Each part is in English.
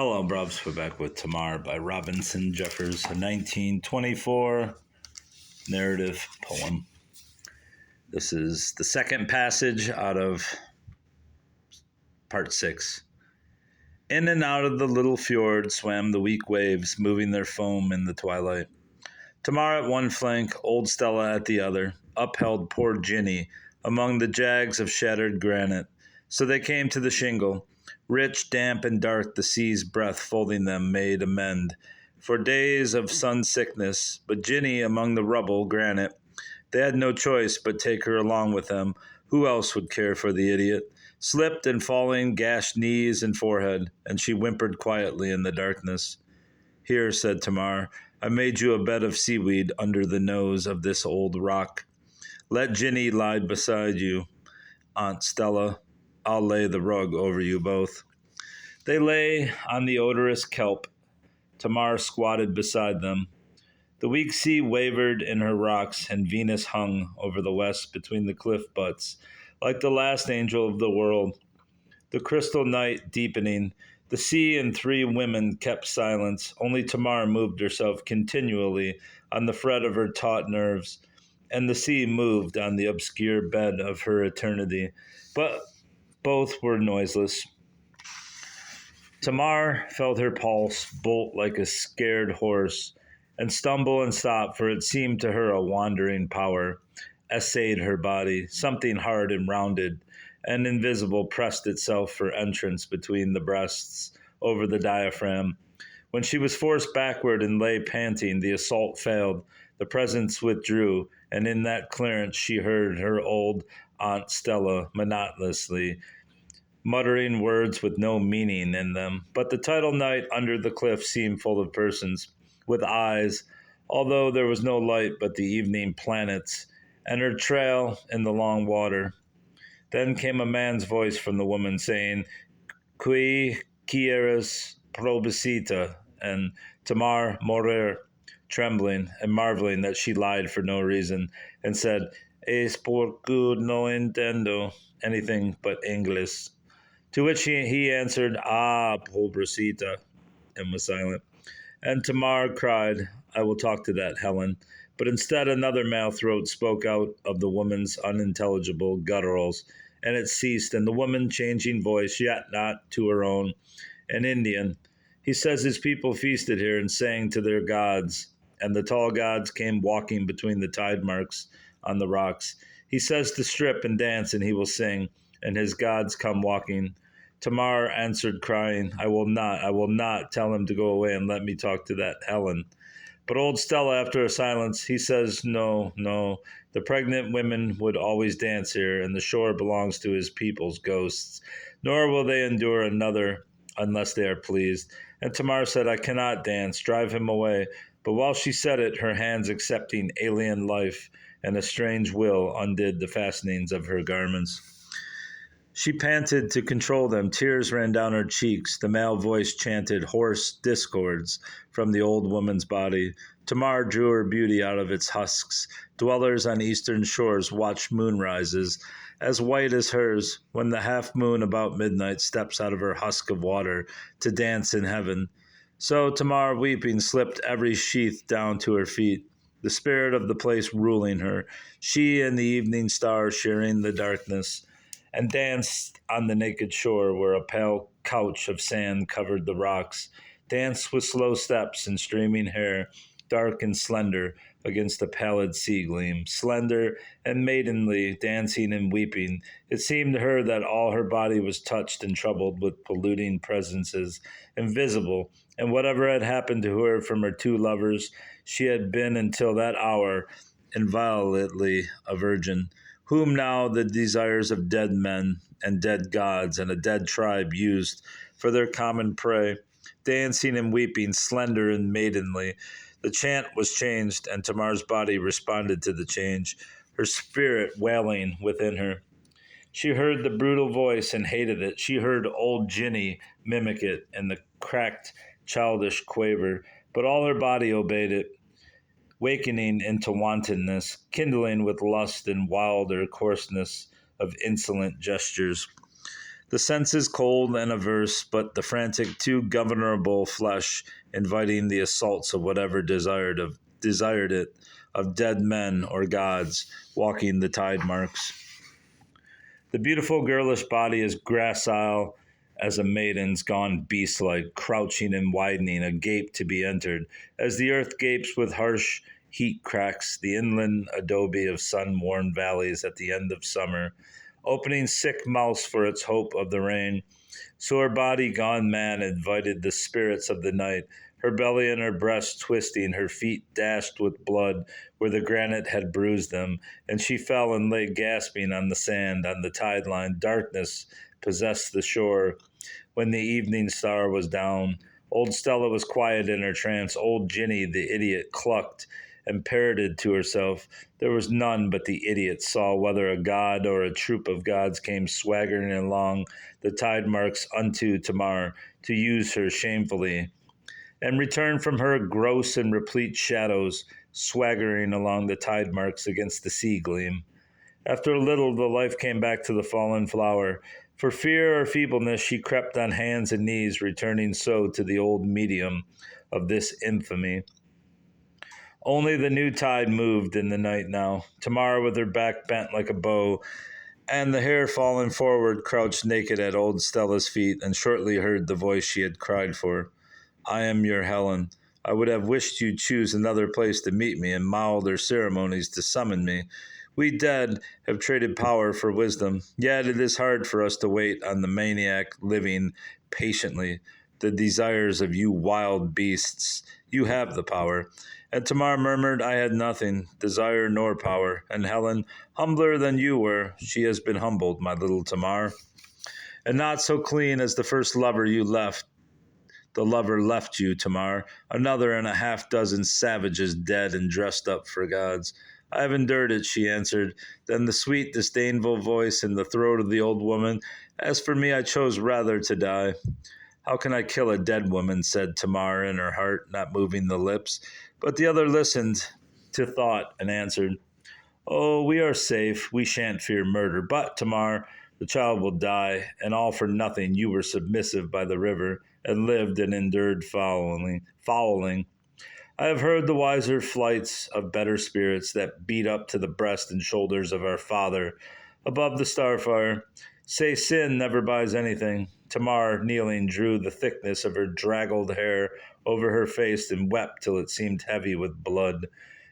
Hello, Brubs. We're back with Tamar by Robinson Jeffers, a 1924 narrative poem. This is the second passage out of part 6. In and out of the little fjord swam the weak waves, moving their foam in the twilight. Tamar at one flank, old Stella at the other, upheld poor Ginny among the jags of shattered granite. So they came to the shingle. Rich, damp, and dark, the sea's breath folding them made amend for days of sun sickness. But Ginny among the rubble, granite, they had no choice but take her along with them. Who else would care for the idiot? Slipped and falling, gashed knees and forehead, and she whimpered quietly in the darkness. Here, said Tamar, I made you a bed of seaweed under the nose of this old rock. Let Ginny lie beside you, Aunt Stella. I'll lay the rug over you both. They lay on the odorous kelp. Tamar squatted beside them. The weak sea wavered in her rocks, and Venus hung over the west between the cliff butts, like the last angel of the world. The crystal night deepening, the sea and 3 women kept silence. Only Tamar moved herself continually on the fret of her taut nerves, and the sea moved on the obscure bed of her eternity. But both were noiseless. Tamar felt her pulse bolt like a scared horse, and stumble and stop, for it seemed to her a wandering power essayed her body. Something hard and rounded and invisible pressed itself for entrance between the breasts, over the diaphragm. When she was forced backward and lay panting, the assault failed, the presence withdrew, and in that clearance she heard her old Aunt Stella monotonously muttering words with no meaning in them. But the tidal night under the cliff seemed full of persons with eyes, although there was no light but the evening planets and her trail in the long water. Then came a man's voice from the woman saying, Qui quieres probicita, and Tamar morir, trembling and marveling that she lied for no reason, and said, Es porque no entiendo anything but English. To which he answered, pobrecita, and was silent. And Tamar cried, I will talk to that Helen. But instead another male throat spoke out of the woman's unintelligible gutturals, and it ceased, and the woman, changing voice, yet not to her own, an Indian. He says his people feasted here and sang to their gods, and the tall gods came walking between the tide marks on the rocks. He says to strip and dance, and he will sing, and his gods come walking. Tamar answered, crying, I will not tell him to go away and let me talk to that Helen. But old Stella, after a silence, he says, no, the pregnant women would always dance here, and the shore belongs to his people's ghosts, nor will they endure another unless they are pleased. And Tamar said, I cannot dance, drive him away. But while she said it, her hands accepting alien life and a strange will undid the fastenings of her garments. She panted to control them. Tears ran down her cheeks. The male voice chanted hoarse discords from the old woman's body. Tamar drew her beauty out of its husks. Dwellers on eastern shores watched moonrises, as white as hers, when the half moon about midnight steps out of her husk of water to dance in heaven. So Tamar, weeping, slipped every sheath down to her feet, the spirit of the place ruling her, she and the evening star sharing the darkness, and danced on the naked shore where a pale couch of sand covered the rocks, danced with slow steps and streaming hair, dark and slender against the pallid sea gleam, slender and maidenly, dancing and weeping. It seemed to her that all her body was touched and troubled with polluting presences, invisible, and whatever had happened to her from her 2 lovers, she had been until that hour inviolately a virgin, whom now the desires of dead men and dead gods and a dead tribe used for their common prey, dancing and weeping, slender and maidenly. The chant was changed, and Tamar's body responded to the change, her spirit wailing within her. She heard the brutal voice and hated it. She heard old Ginny mimic it in the cracked, childish quaver, but all her body obeyed it, wakening into wantonness, kindling with lust and wilder coarseness of insolent gestures. The senses cold and averse, but the frantic, too governable flesh inviting the assaults of whatever desired it, of dead men or gods walking the tide marks. The beautiful girlish body is gracile as a maiden's, gone beast-like, crouching and widening, agape to be entered, as the earth gapes with harsh heat cracks the inland adobe of sun-worn valleys at the end of summer, opening sick mouths for its hope of the rain. So her body gone mad invited the spirits of the night, her belly and her breast twisting, her feet dashed with blood where the granite had bruised them, and she fell and lay gasping on the sand, on the tide line. Darkness possessed the shore when the evening star was down. Old Stella was quiet in her trance. Old Ginny, the idiot, clucked and parroted to herself. There was none but the idiot saw whether a god or a troop of gods came swaggering along the tide marks unto Tamar to use her shamefully, and return from her gross and replete shadows, swaggering along the tide marks against the sea gleam. After a little, the life came back to the fallen flower. For fear or feebleness, she crept on hands and knees, returning so to the old medium of this infamy. Only the new tide moved in the night now. Tamar, with her back bent like a bow, and the hair fallen forward, crouched naked at old Stella's feet, and shortly heard the voice she had cried for. I am your Helen. I would have wished you'd choose another place to meet me, and milder ceremonies to summon me. We dead have traded power for wisdom, yet it is hard for us to wait on the maniac living patiently the desires of you wild beasts. You have the power. And Tamar murmured, I had nothing, desire nor power. And Helen, humbler than you were, she has been humbled, my little Tamar. And not so clean as the first lover you left. The lover left you, Tamar, another and a half dozen savages dead and dressed up for gods. I have endured it, she answered. Then the sweet, disdainful voice in the throat of the old woman, as for me, I chose rather to die. How can I kill a dead woman, said Tamar in her heart, not moving the lips. But the other listened to thought and answered, Oh, we are safe. We shan't fear murder. But, Tamar, the child will die, and all for nothing. You were submissive by the river, and lived and endured fouling. I have heard the wiser flights of better spirits that beat up to the breast and shoulders of our father above the starfire. Say sin never buys anything. Tamar, kneeling, drew the thickness of her draggled hair over her face and wept till it seemed heavy with blood.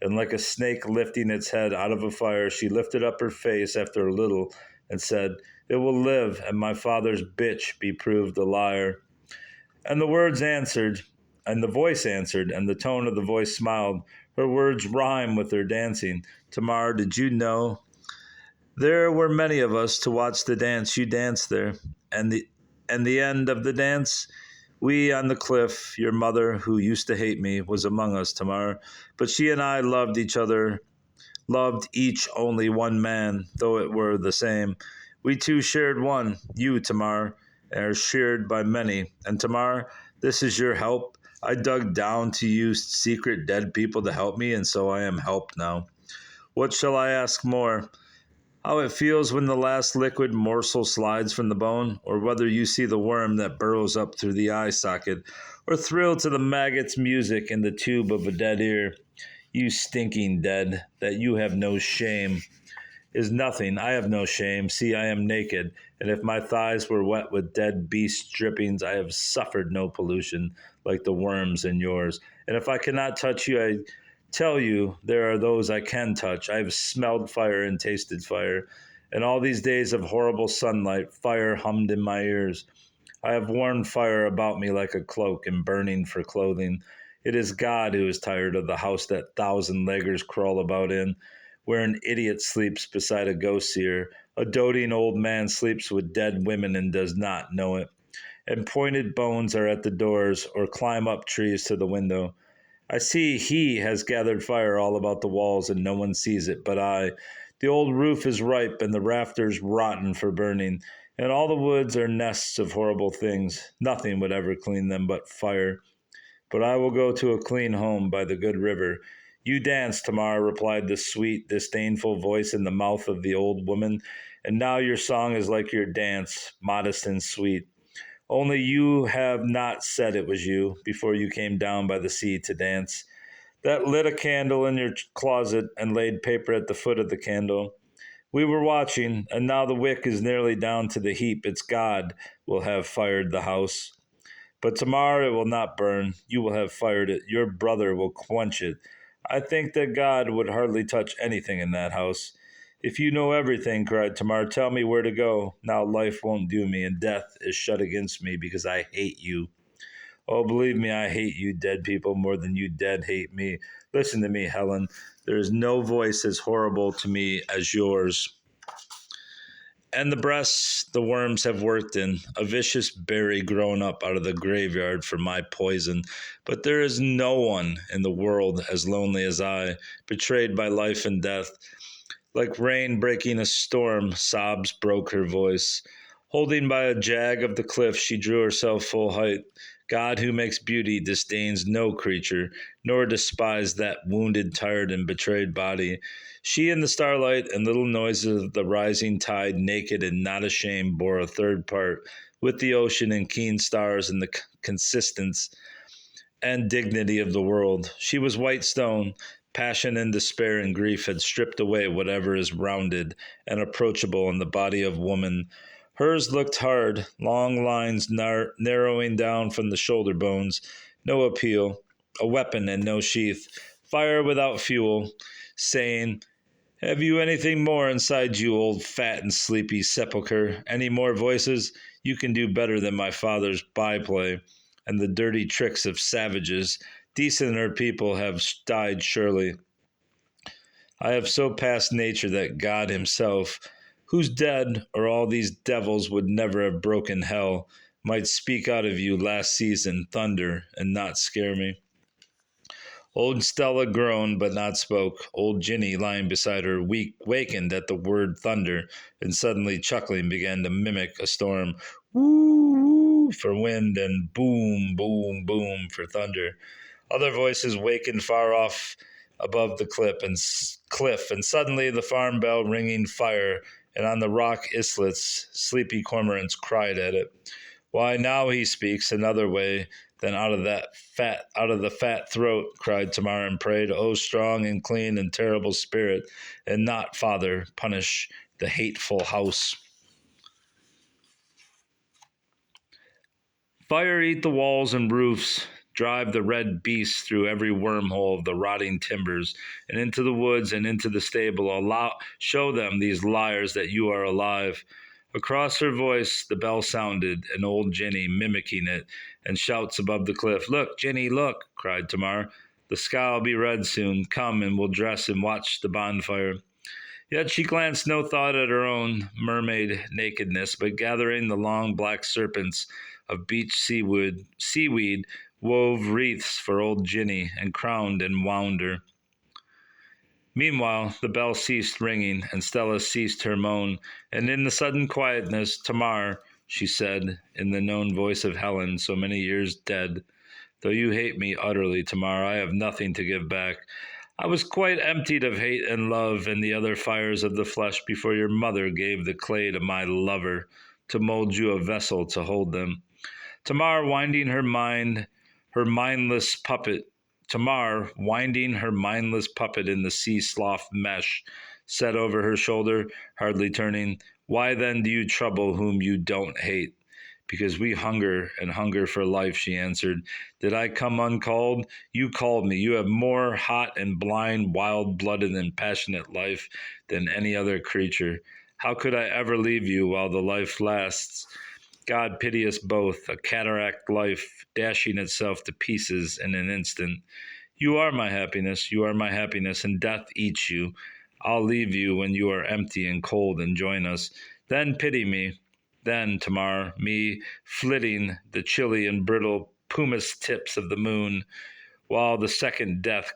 And like a snake lifting its head out of a fire, she lifted up her face after a little and said, It will live, and my father's bitch be proved a liar. And the words answered, and the voice answered, and the tone of the voice smiled. Her words rhyme with her dancing. Tamar, did you know? There were many of us to watch the dance you danced there. And the end of the dance? We on the cliff, your mother, who used to hate me, was among us, Tamar. But she and I loved each other, loved each only one man, though it were the same. We two shared one, you, Tamar, are shared by many. And Tamar, this is your help. I dug down to you secret dead people to help me, and so I am helped now. What shall I ask more? How it feels when the last liquid morsel slides from the bone, or whether you see the worm that burrows up through the eye socket, or thrill to the maggot's music in the tube of a dead ear. You stinking dead, that you have no shame. Is nothing. I have no shame. See, I am naked, and if my thighs were wet with dead beast drippings, I have suffered no pollution like the worms in yours. And if I cannot touch you, I tell you, there are those I can touch. I have smelled fire and tasted fire. And all these days of horrible sunlight, fire hummed in my ears. I have worn fire about me like a cloak and burning for clothing. It is God who is tired of the house that thousand-leggers crawl about in, where an idiot sleeps beside a ghost seer. A doting old man sleeps with dead women and does not know it. And pointed bones are at the doors, or climb up trees to the window. I see he has gathered fire all about the walls, and no one sees it but I. The old roof is ripe, and the rafters rotten for burning, and all the woods are nests of horrible things. Nothing would ever clean them but fire. But I will go to a clean home by the good river. You dance, Tamar, replied the sweet, disdainful voice in the mouth of the old woman, and now your song is like your dance, modest and sweet. Only you have not said it was you before you came down by the sea to dance. That lit a candle in your closet and laid paper at the foot of the candle. We were watching, and now the wick is nearly down to the heap. It's God will have fired the house. But tomorrow it will not burn. You will have fired it. Your brother will quench it. I think that God would hardly touch anything in that house. If you know everything, cried Tamar, tell me where to go. Now life won't do me, and death is shut against me because I hate you. Oh, believe me, I hate you dead people more than you dead hate me. Listen to me, Helen. There is no voice as horrible to me as yours. And the breasts the worms have worked in, a vicious berry grown up out of the graveyard for my poison. But there is no one in the world as lonely as I, betrayed by life and death. Like rain breaking a storm, sobs broke her voice. Holding by a jag of the cliff, she drew herself full height. God who makes beauty disdains no creature, nor despised that wounded, tired, and betrayed body. She in the starlight and little noises of the rising tide, naked and not ashamed, bore a third part, with the ocean and keen stars and the consistence and dignity of the world. She was white stone. Passion and despair and grief had stripped away whatever is rounded and approachable in the body of woman. Hers looked hard, long lines narrowing down from the shoulder bones, no appeal, a weapon and no sheath, fire without fuel, saying, have you anything more inside you, old fat and sleepy sepulchre? Any more voices? You can do better than my father's byplay and the dirty tricks of savages. Decenter people have died surely. I have so passed nature that God himself, who's dead, or all these devils would never have broken hell, might speak out of you last season, thunder, and not scare me. Old Stella groaned but not spoke. Old Ginny, lying beside her, wakened at the word thunder, and suddenly chuckling began to mimic a storm. Woo, woo for wind, and boom, boom, boom for thunder. Other voices wakened far off above the cliff, and suddenly the farm bell ringing fire, and on the rock islets sleepy cormorants cried at it. Why, now he speaks another way than out of the fat throat, cried Tamar and prayed, O strong and clean and terrible spirit, and not, Father, punish the hateful house. Fire eat the walls and roofs, drive the red beasts through every wormhole of the rotting timbers, and into the woods and into the stable. Show them, these liars, that you are alive. Across her voice the bell sounded, and old Jenny mimicking it, and shouts above the cliff. Look, Jenny, look, cried Tamar. The sky'll be red soon. Come, and we'll dress and watch the bonfire. Yet she glanced no thought at her own mermaid nakedness, but gathering the long black serpents of beach seaweed wove wreaths for old Ginny, and crowned and wound her. Meanwhile, the bell ceased ringing, and Stella ceased her moan, and in the sudden quietness, Tamar, she said, in the known voice of Helen, so many years dead, though you hate me utterly, Tamar, I have nothing to give back. I was quite emptied of hate and love and the other fires of the flesh before your mother gave the clay to my lover to mold you a vessel to hold them. Tamar, winding her mindless puppet, Tamar, winding her mindless puppet in the sea slough mesh, set over her shoulder, hardly turning. Why then do you trouble whom you don't hate? Because we hunger and hunger for life, she answered. Did I come uncalled? You called me. You have more hot and blind, wild-blooded and passionate life than any other creature. How could I ever leave you while the life lasts? God pity us both, a cataract life dashing itself to pieces in an instant. You are my happiness, and death eats you. I'll leave you when you are empty and cold and join us. Then pity me. Then, Tamar, me flitting the chilly and brittle pumice tips of the moon, while the second death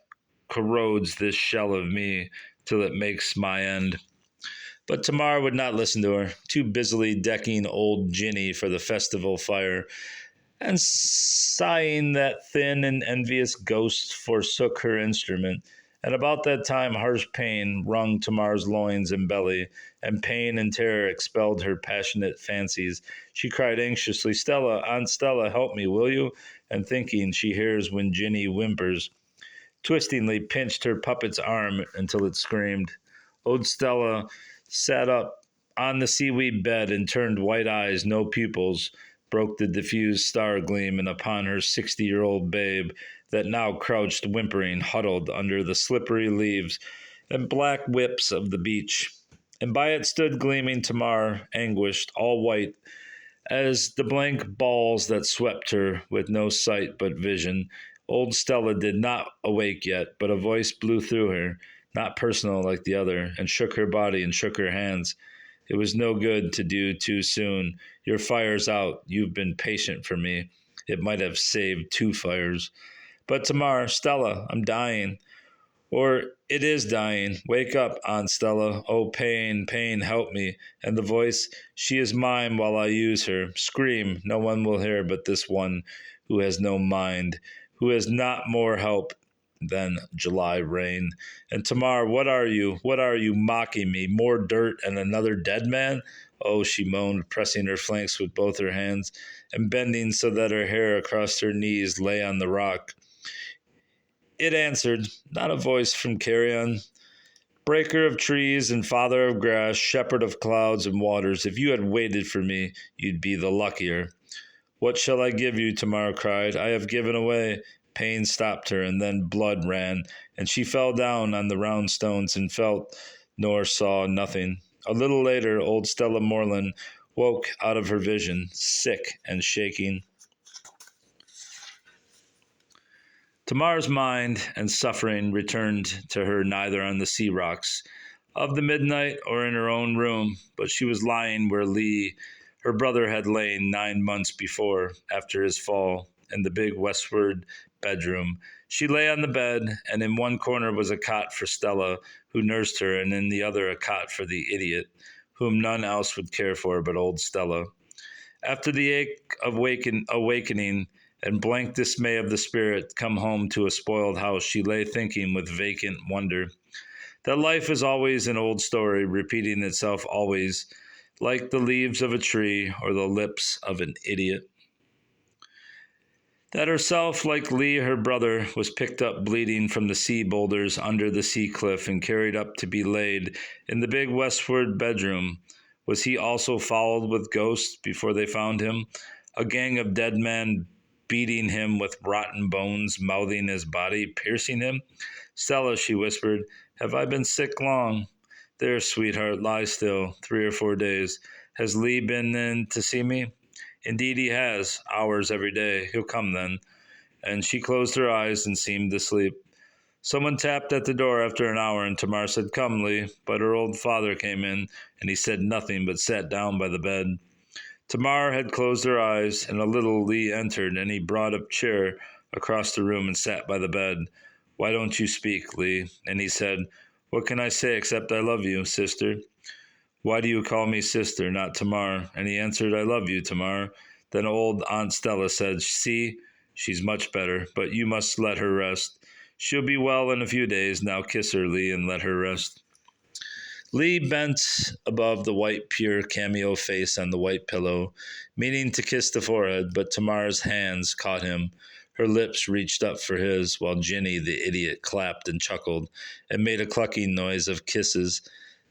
corrodes this shell of me till it makes my end. But Tamar would not listen to her, too busily decking old Ginny for the festival fire, and sighing that thin and envious ghost forsook her instrument, And about that time, harsh pain wrung Tamar's loins and belly, and pain and terror expelled her passionate fancies. She cried anxiously, Stella, Aunt Stella, help me, will you? And thinking she hears when Ginny whimpers, twistingly pinched her puppet's arm until it screamed. Old Stella sat up on the seaweed bed and turned white eyes, no pupils, broke the diffused star gleam, and upon her 60-year-old babe that now crouched whimpering, huddled under the slippery leaves and black whips of the beach. And by it stood gleaming Tamar, anguished, all white, as the blank balls that swept her with no sight but vision. Old Stella did not awake yet, but a voice blew through her, not personal like the other, and shook her body and shook her hands. It was no good to do too soon. Your fire's out. You've been patient for me. It might have saved 2 fires. But Tamar, Stella, I'm dying. Or it is dying. Wake up, Aunt Stella. Oh, pain, pain, help me. And the voice, she is mine while I use her. Scream, no one will hear but this one who has no mind, who has not more help than July rain. And Tamar, what are you? What are you mocking me? More dirt and another dead man? Oh, she moaned, pressing her flanks with both her hands and bending so that her hair across her knees lay on the rock. It answered, not a voice from carrion. Breaker of trees and father of grass, shepherd of clouds and waters, if you had waited for me, you'd be the luckier. What shall I give you? Tamar cried. I have given away. Pain stopped her, and then blood ran, and she fell down on the round stones and felt nor saw nothing. A little later, old Stella Moreland woke out of her vision, sick and shaking. Tamar's mind and suffering returned to her neither on the sea rocks of the midnight or in her own room, but she was lying where Lee, her brother, had lain 9 months before, after his fall, in the big westward bedroom. She lay on the bed, and in one corner was a cot for Stella, who nursed her, and in the other a cot for the idiot, whom none else would care for but old Stella. After the ache of awakening and blank dismay of the spirit come home to a spoiled house, she lay thinking with vacant wonder that life is always an old story, repeating itself always, like the leaves of a tree or the lips of an idiot. That herself, like Lee, her brother, was picked up bleeding from the sea boulders under the sea cliff and carried up to be laid in the big westward bedroom. Was he also fouled with ghosts before they found him? A gang of dead men beating him with rotten bones, mouthing his body, piercing him? Stella, she whispered, have I been sick long? There, sweetheart, lie still, 3 or 4 days. Has Lee been in to see me? Indeed he has, hours every day. He'll come then. And she closed her eyes and seemed asleep. Someone tapped at the door after an hour, and Tamar said, Come, Lee. But her old father came in, and he said nothing but sat down by the bed. Tamar had closed her eyes, and a little Lee entered, and he brought a chair across the room and sat by the bed. Why don't you speak, Lee? And he said, What can I say except I love you, sister? Why do you call me sister, not Tamar? And he answered, I love you, Tamar. Then old Aunt Stella said, See, she's much better, but you must let her rest. She'll be well in a few days. Now kiss her, Lee, and let her rest. Lee bent above the white, pure cameo face on the white pillow, meaning to kiss the forehead, but Tamar's hands caught him. Her lips reached up for his, while Ginny, the idiot, clapped and chuckled and made a clucking noise of kisses.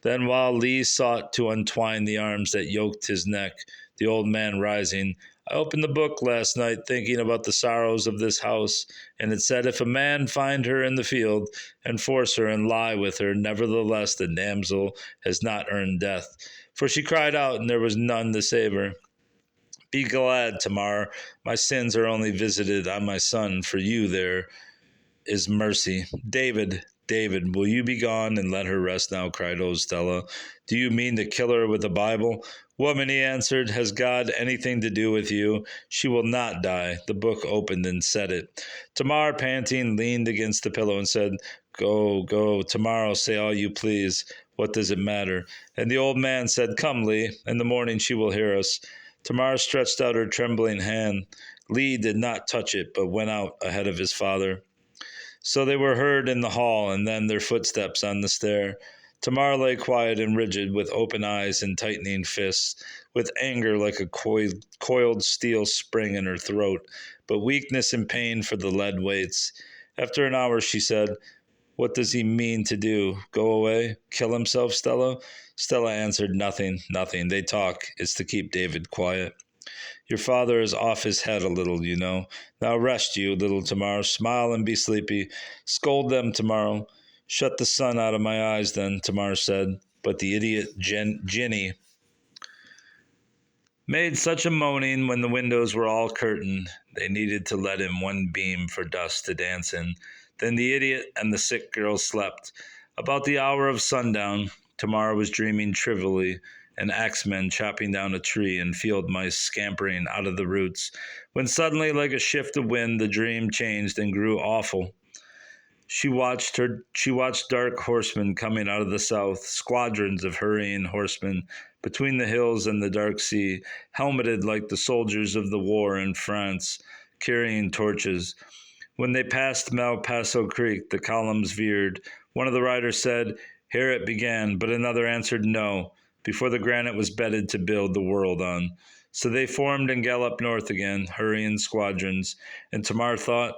Then, while Lee sought to untwine the arms that yoked his neck, the old man rising, I opened the book last night thinking about the sorrows of this house, and it said, if a man find her in the field, and force her and lie with her, nevertheless the damsel has not earned death. For she cried out, and there was none to save her. Be glad, Tamar, my sins are only visited on my son, for you there is mercy. David, David, will you be gone and let her rest now? Cried old Stella. Do you mean to kill her with the Bible? Woman, he answered, has God anything to do with you? She will not die. The book opened and said it. Tamar, panting, leaned against the pillow and said, Go, go, tomorrow say all you please. What does it matter? And the old man said, Come, Lee, in the morning she will hear us. Tamar stretched out her trembling hand. Lee did not touch it, but went out ahead of his father. So they were heard in the hall, and then their footsteps on the stair. Tamar lay quiet and rigid, with open eyes and tightening fists, with anger like a coiled steel spring in her throat, but weakness and pain for the lead weights. After an hour, she said, "What does he mean to do? Go away? Kill himself, Stella?" Stella answered, "Nothing, nothing. They talk. It's to keep David quiet." "Your father is off his head a little, you know. Now rest you, little Tamar. Smile and be sleepy. Scold them tomorrow." "Shut the sun out of my eyes, then," Tamar said. But the idiot Ginny made such a moaning when the windows were all curtained. They needed to let in one beam for dust to dance in. Then the idiot and the sick girl slept. About the hour of sundown, Tamar was dreaming trivially, an axeman chopping down a tree and field mice scampering out of the roots, when suddenly, like a shift of wind, the dream changed and grew awful. She watched dark horsemen coming out of the south, squadrons of hurrying horsemen between the hills and the dark sea, helmeted like the soldiers of the war in France, carrying torches. When they passed Malpaso Creek, the columns veered. One of the riders said, "Here it began," but another answered, "No," before the granite was bedded to build the world on. So they formed and galloped north again, hurrying squadrons, and Tamar thought,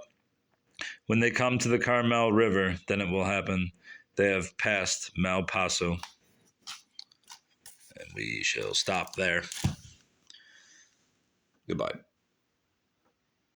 when they come to the Carmel River, then it will happen. They have passed Malpaso. And we shall stop there. Goodbye.